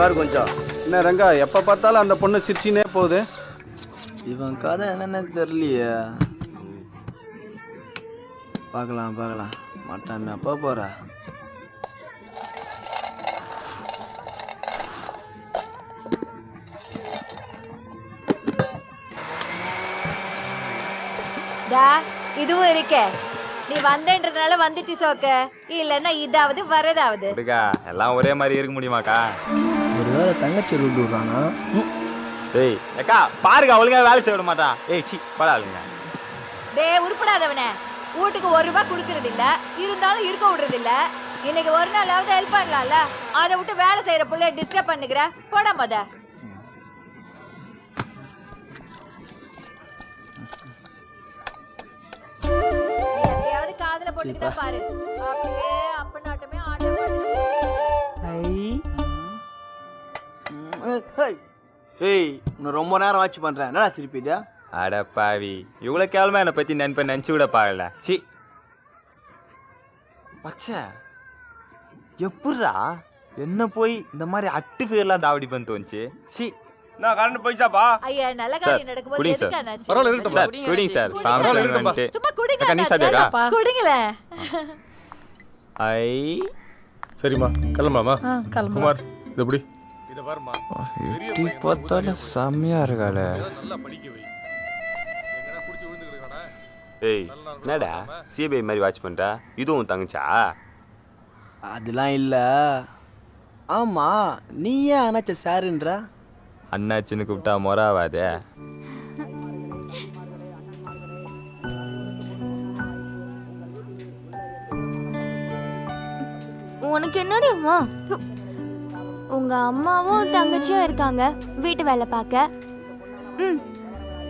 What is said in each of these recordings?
பாரு கொஞ்சம். என்ன ரங்கா எப்ப பார்த்தாலும் அந்த பொண்ணு சிரிச்சினே போகுது. இவன் கதை என்னன்னு தெரியலையே. பார்க்கலாம் மாட்டாம அப்பா போற. இதுவும் இருக்கே. நீ வந்தேன்றதுனால வந்துச்சு சோக்க. இல்லன்னா இதாவது வரதாவது. எல்லாம் ஒரே மாதிரி இருக்க முடியுமாக்கா? ஒருவேளை தங்கச்சி விட்டு விடுறானா? டேய் அக்கா பாருங்க ஒழுங்கா வேலை செய்ய விட மாட்டான். ஏய் சி படாதுங்க. டேய் உருப்படாதவனே. வீட்டுக்கு 1 ரூபாய் கொடுக்கறது இல்ல, இருந்தாலும் இருக்க விடுறது இல்ல. இன்னைக்கு ஒரு நாளாவது ஹெல்ப் பண்ணலாம்ல. அதை விட்டு வேலை செய்யற புள்ளைய டிஸ்டர்ப் பண்ணுகிற. போட மொத. எப்பயாவது காதுல போட்டுக்கிட்டா பாரு. அப்படியே அப்பனாட்டமே ஆட்டம் பண்ணுது. ஏய் நான் ரொம்ப நேரம் வாட்ச் பண்றேன். என்னடா சிரிப்பிதா? அட பாவி, இவ்வளவு கேவலமா என்னை பத்தி நினைச்சு கூட பாக்கல. சி பச்சை எப்படா என்ன போய் இந்த மாதிரி அட்டு பேர்லாம் தாவடி பண்ணி தோணுச்சு. சி நான் கரண்ட் போயிச்சாப்பா? ஐயா நல்ல காரியம் நடக்கும்போது எதுக்கு அண்ணாச்சி? பரவாயில்ல இருக்கட்டும் சார். குடிங்க சார். சும்மா குடிங்க. அக்கா நீ சாப்பிட்டியாக்கா? குடிங்களே. ஐ சரிம்மா கிளம்பலாமா? குமார் இத புடி. இத பாருமா. டீ பார்த்தால செமையா இருக்காளே. நல்லா படிக்க வை. எங்கனா குடிச்சு விழுந்துக்கறடா. ஏய் என்னடா சிபிஐ மாதிரி வாட்ச் பண்ற? இதுவும் தங்கச்சா? அதெல்லாம் இல்ல. ஆமா நீ ஏன் அண்ணாச்ச சாருன்றா? அண்ணாச்சின்னு கூப்பிட்டா மொறாவாதே. உனக்கு என்னடி அம்மா? உங்க அம்மாவும் தங்கச்சியும் இருக்காங்க வீட்டு வேலை பார்க்க.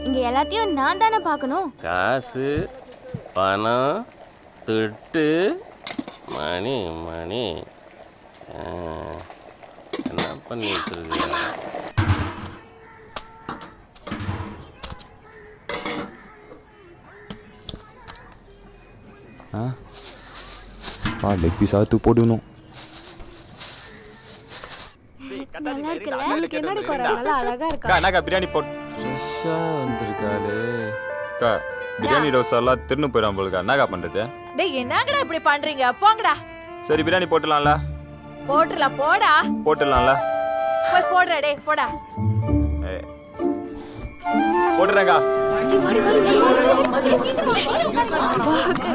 இங்க எல்லாத்தையும் நான் தானே பார்க்கணும். காசு பணம் திட்டு மணி மணி என்ன பண்ணி வச்சிருக்க? லெக் பீஸ் ஆத்து போடணும். நல்லா இருக்குல்ல? உங்களுக்கு என்னடி குறை? நல்லா அழகா இருக்கா? என்னக்கா பிரியாணி போட் ஃப்ரெஷ்ஷா வந்திருக்காளே. அக்கா பிரியாணி டோஸ் எல்லாம் திருன்னு போயிடும் போலுக்கா. என்னக்கா பண்றது? டேய் என்னங்கடா இப்படி பண்றீங்க? போங்கடா. சரி பிரியாணி போட்டுடலாம்ல? போட்டுடலாம் போடா. போட்டுடலாம்ல? போய் போடுறா டேய் போடா. போட்டுறேங்கா.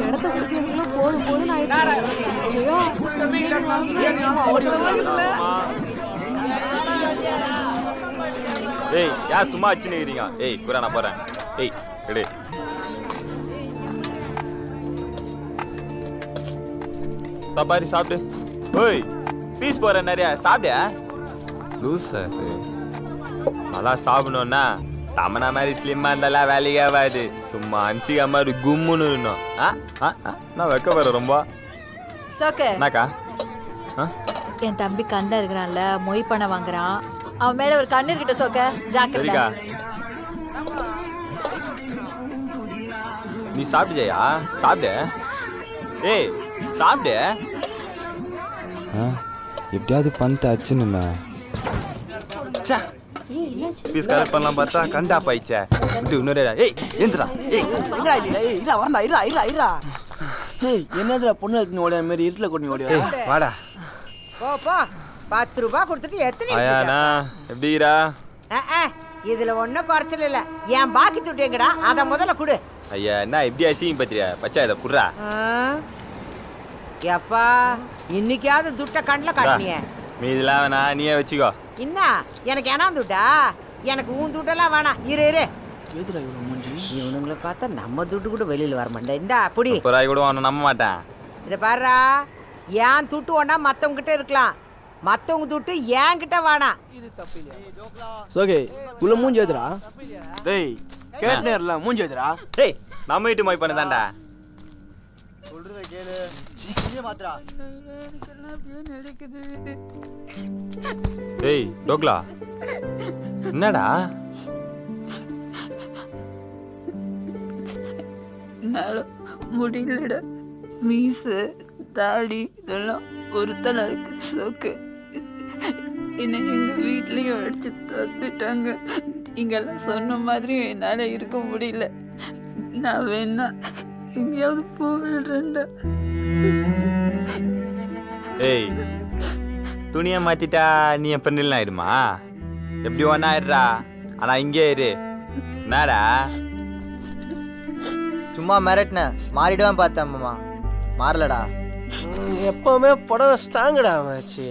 இடத்த பிடிக்கிறதுக்குள்ள போதும் ஆயிடுச்சு. ஜெயா ஏய் யார் சும்மா வச்சுன்னு இருக்கிறீங்க? ஏய் குரா நான் போறேன். ஏய் எடு. தபாரி சாப்பிடு. ஓய் பீஸ் போறேன் நிறைய சாப்பிடு. லூஸ் நல்லா சாப்பிடணும்னா தமனா மாதிரி ஸ்லிம்மா இருந்தாலாம் வேலைக்கு ஆகாது. சும்மா அன்சிகா மாதிரி கும்முன்னு இருக்கணும். நான் வைக்க போறேன் ரொம்ப. சோக்கு என்னக்கா? என் தம்பி கண்டா இருக்கிறான்ல, மொய் பண்ண வாங்குறான். அவன் மேல ஒரு கண்ணு இருக்கட்டும் சோக்க. ஜாக்கிரதை. நீ சாப்பிடுஜயா? சாப்பிடு. ஏய் சாப்பிடு. எப்படியாவது பண்ணிட்டு அச்சுன்னு பீஸ் கரெக்ட் பண்ணலாம் பார்த்தா கண்டா பாய்ச்சே. இன்னொரு ஏய் ஏந்திரா. ஏய் இரா வரண்டா. இரா ஏய் என்னதுடா பொண்ணு எடுத்து ஓடிய மாதிரி இருட்டில் கொண்டு ஓடியா? வாடா. போப்பா 10 ரூபாய் கொடுத்துட்டு எத்தனை? ஐயாண்ணா எப்படிரா? இதுல ஒன்னும் குறைச்சல் இல்ல. என் பாக்கி துட்டுங்கடா, அத முதல்ல குடு. ஐயா என்ன எப்படி அசிங்க பத்திரியா? பச்சா இதை புடுறா. எப்பா இன்னைக்காவது துட்ட கண்ணுல காட்டினியே. மீதெல்லாம் வேணா நீயே வச்சுக்கோ. என்ன எனக்கு என்ன துட்டா? எனக்கு உன் துட்டெல்லாம் வேணாம். இரு இவனுங்களை பார்த்தா நம்ம துட்டு கூட வெளியில வர மாட்டேன். இந்தா புடி. கூட ஒன்று நம்ப மாட்டேன். இதை பாருடா, ஏன் துட்டு ஒன்னா மத்தவங்க கிட்ட இருக்கலாம், மத்தவங்க துட்டு ஏன் கிட்ட வேணாம். சோகே உள்ள மூஞ்சி ஏத்துறா. டேய் கேட்னேர்ல மூஞ்சி ஏத்துறா. டேய் நம்ம வீட்டு மொய் பண்ணதாண்டா. சொல்றத கேளு. சீக்கிரம் மாத்ரா. டேய் டோக்லா என்னடா? முடியலடா. மீசு தாடி இதெல்லாம் ஒருத்தனா இருக்கு. சோக்கு என்னை எங்கள் வீட்லேயும் அடிச்சு தந்துட்டாங்க. இங்கெல்லாம் சொன்ன மாதிரி என்னால் இருக்க முடியல. நான் வேணா எங்கேயாவது போயிடுறேன்டா. ஏய் துணியை மாத்திட்டா நீ என் பெண்ணில் ஆயிடுமா? எப்படி ஒன்றா ஆயிடுறா, ஆனால் இங்கே இரு. என்னடா சும்மா மிரட்டினேன், மாறிடுவேன் பார்த்தேன் மாமா, மாறலடா. எப்பவுமே புடவை ஸ்ட்ராங்கடா ஆச்சு.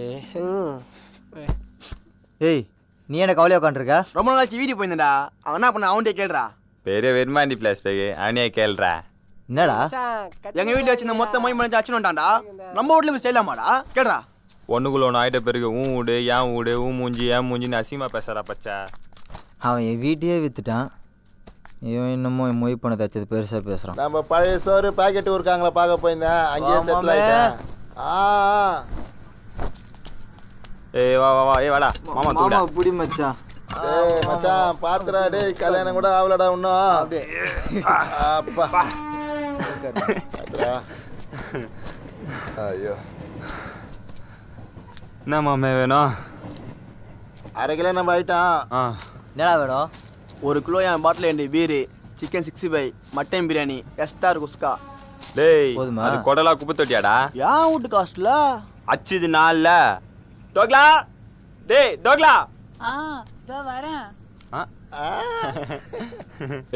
ஏய் நீ என்ன கவலையா உட்காந்துருக்க? ரொம்ப நாள் கழிச்சு வீட்டுக்கு போயிருந்தா, அவன் என்ன பண்ண அவன்கிட்ட கேள்றா. பெரிய வெறுமாண்டி பிளேஸ் பேகு அவனே கேள்றா. என்னடா எங்க வீட்டுல வச்சு இந்த மொத்த மொய் மறைஞ்சு அச்சுட்டான்டா, நம்ம வீட்டுல போய் செய்யலாமாடா கேள்றா. ஒண்ணுக்குள்ள ஒன்று ஆயிட்ட பிறகு ஊன் வீடு ஏன் வீடு ஊன் மூஞ்சி ஏன் மூஞ்சின்னு அசிங்கமா பேசுறா பச்சா. அவன் என் வீட்டையே வித்துட்டான், இவன் இன்னமும் மொய் பண்ண தச்சது பெருசா பேசுறான். நம்ம பழைய சோறு பாக்கெட் ஊருக்காங்களா பார்க்க போயிருந்தேன், அங்கேயே செட்டில் ஆயிட்டேன். ஏய் வா வா வா, ஏய் வாடா மாமா தூடா. புடி மச்சான். டேய் மச்சான் பாத்துடா, டேய் கல்யாணம் கூட ஆவலடா இன்னும். அப்பா பாத்துடா. ஐயோ என்ன மாமே வேணும்? 1/2 கிலோ நம்ம ஆயிட்டான். என்னடா வேணும்? 1 கிலோ என் பாட்டில் என் பீரு, சிக்கன் 65, மட்டன் பிரியாணி, எஸ்டார் குஸ்கா. டேய் போதுமா? அது கொடலா குப்பை தொட்டியாடா? ஏன் வீட்டு காஸ்ட்ல அச்சுது நாள்ல. டோக்லா டேய் டோக்லா. இதோ வரேன்.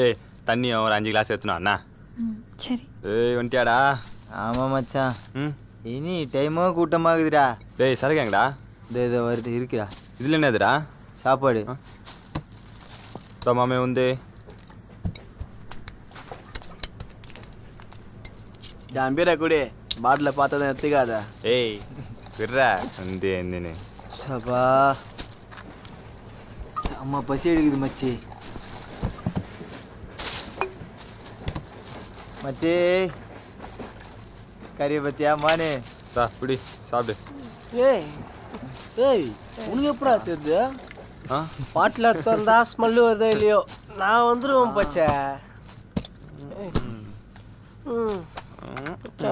ஏய் தண்ணி ஒரு 5 கிளாஸ் எடுத்துனா அண்ணா. சரி. ஏய் வந்துட்டியாடா? ஆமா மச்சான். ம் இனி டைமும் கூட்டமாகுதுடா. டேய் சரக்குங்கடா. இது வருது இருக்குடா. இதில் என்னதுடா? சாப்பாடு. மாமே வந்து டம்பீரா கூடி பாட்டில் பார்த்ததான் எடுத்துக்காத. ஏய் விட்றா வந்து என்னன்னு. சபா செம்ம பசி எடுக்குது மச்சி. மச்சி கறியை பத்தியா மானு? தா பிடி சாப்பிடு. ஏய் ஏய் உனக்கு எப்படா தெரியுது? பாட்டில் திறந்தா ஸ்மெல்லு வருதோ இல்லையோ, நான் வந்துடுவேன் பச்சை.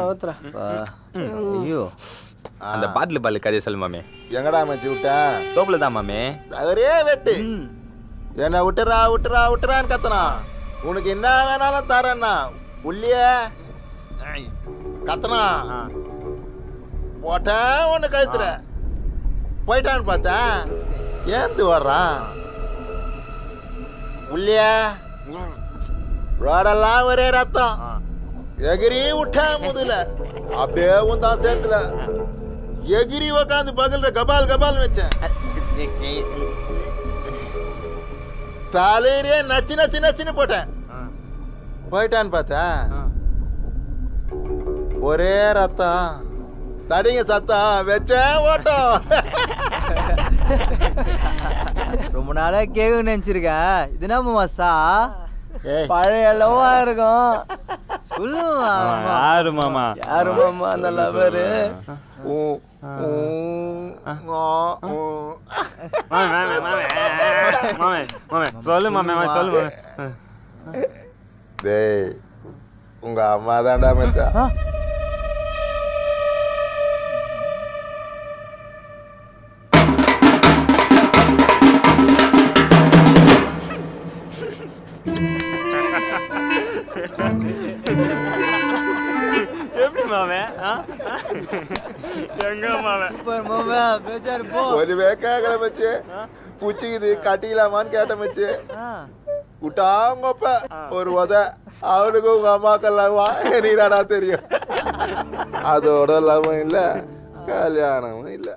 ஊத்துறா. ஐயோ அந்த பாட்டில் பால் கதையை சொல்லு மாமே. எங்கடா மச்சி விட்டேன்? தோப்புல தான் மாமே. அவரே வெட்டு என்ன விட்டுறா விட்டுறா விட்டுறான்னு கத்தனா. உனக்கு என்ன வேணாலும் தரேன்னா புள்ளிய கத்தனா போட்டேன் ஒன்று கழுத்துற போயிட்டான்னு பார்த்தேன் ஏந்து வர்றான் புள்ளிய. ரோடெல்லாம் ஒரே ரத்தம், எகிரி விட்டேன் முதுல அப்படியே உந்தான் சேர்த்துல எகிரி உக்காந்து பகல்ல கபால் கபால் வச்சேன். தலையிலே நச்சு நச்சு நச்சுன்னு போட்டேன். போயிட்டான்னு பார்த்தேன் ஒரே ரத்தம், தடிங்க சத்தம் வச்சேன் ஓட்டம். ரொம்ப நாளா கேட்க நினைச்சிருக்கேன். இது நம்ம மசா பழைய லவ்வா இருக்கும். சொல்லுவா யாரு மாமா? யாரு மாமா அந்த லவரு? சொல்லு மாமே சொல்லு. டேய் உங்க அம்மா தான்டா மச்சான். எப்படி மாமே? எங்க மாமே? ஒரு வேக்காகல மச்சு பூச்சிக்குது கட்டிக்கலாமான்னு கேட்ட மச்சு விட்டாங்கப்ப ஒரு உத. அவனுக்கு உங்க அம்மாக்கெல்லாம் நீராடா தெரியும். அதோட லவம் இல்லை, கல்யாணமும் இல்லை.